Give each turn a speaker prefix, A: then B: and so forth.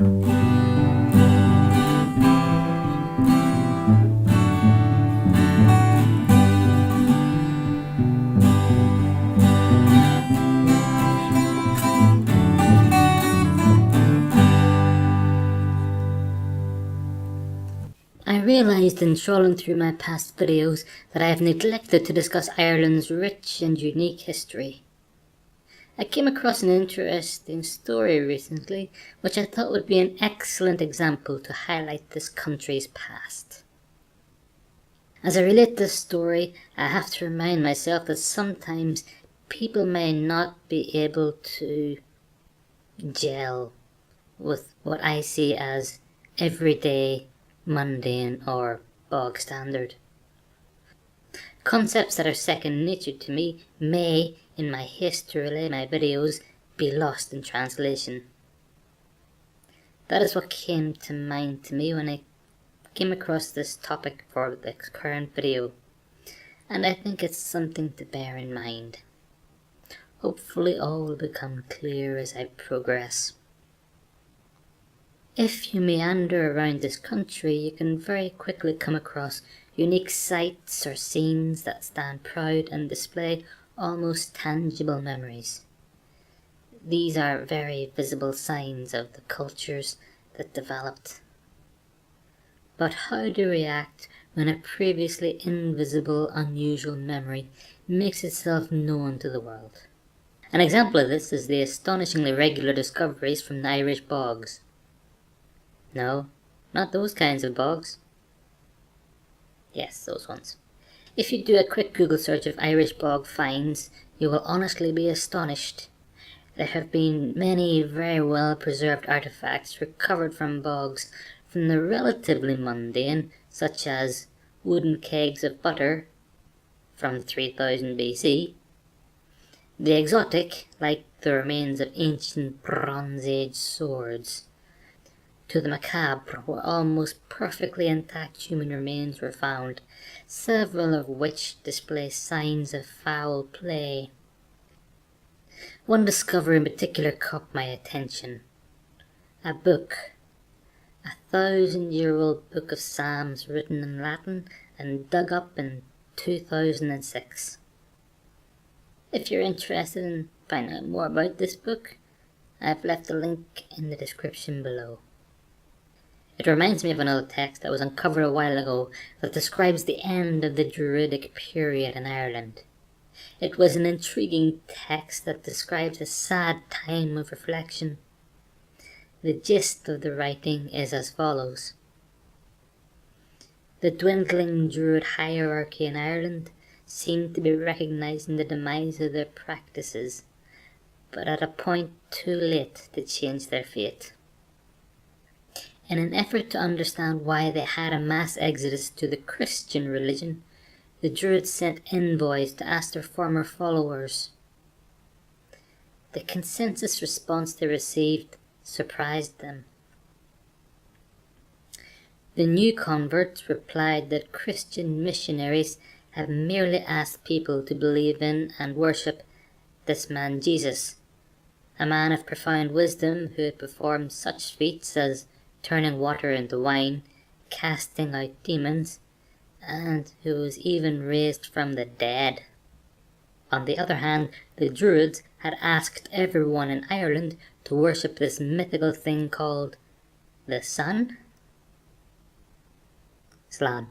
A: I realised in scrolling through my past videos that I have neglected to discuss Ireland's rich and unique history. I came across an interesting story recently, which I thought would be an excellent example to highlight this country's past. As I relate this story, I have to remind myself that sometimes people may not be able to gel with what I see as everyday, mundane, or bog standard. Concepts that are second nature to me may, in my haste to relay my videos, be lost in translation. That is what came to mind to me when I came across this topic for the current video, and I think it's something to bear in mind. Hopefully all will become clear as I progress. If you meander around this country, you can very quickly come across unique sights or scenes that stand proud and display almost tangible memories. These are very visible signs of the cultures that developed. But how to react when a previously invisible, unusual memory makes itself known to the world? An example of this is the astonishingly regular discoveries from the Irish bogs. No, not those kinds of bogs. Yes, those ones. If you do a quick Google search of Irish bog finds, you will honestly be astonished. There have been many very well preserved artifacts recovered from bogs, from the relatively mundane, such as wooden kegs of butter from 3000 BC, the exotic, like the remains of ancient Bronze Age swords, to the macabre, where almost perfectly intact human remains were found, several of which display signs of foul play. One discovery in particular caught my attention. A book. 1,000-year-old book of Psalms written in Latin and dug up in 2006. If you're interested in finding out more about this book, I've left a link in the description below. It reminds me of another text that was uncovered a while ago that describes the end of the Druidic period in Ireland. It was an intriguing text that describes a sad time of reflection. The gist of the writing is as follows. The dwindling Druid hierarchy in Ireland seemed to be recognising the demise of their practices, but at a point too late to change their fate. In an effort to understand why they had a mass exodus to the Christian religion, the Druids sent envoys to ask their former followers. The consensus response they received surprised them. The new converts replied that Christian missionaries had merely asked people to believe in and worship this man Jesus, a man of profound wisdom who had performed such feats as turning water into wine, casting out demons, and who was even raised from the dead. On the other hand, the Druids had asked everyone in Ireland to worship this mythical thing called the sun? Slán.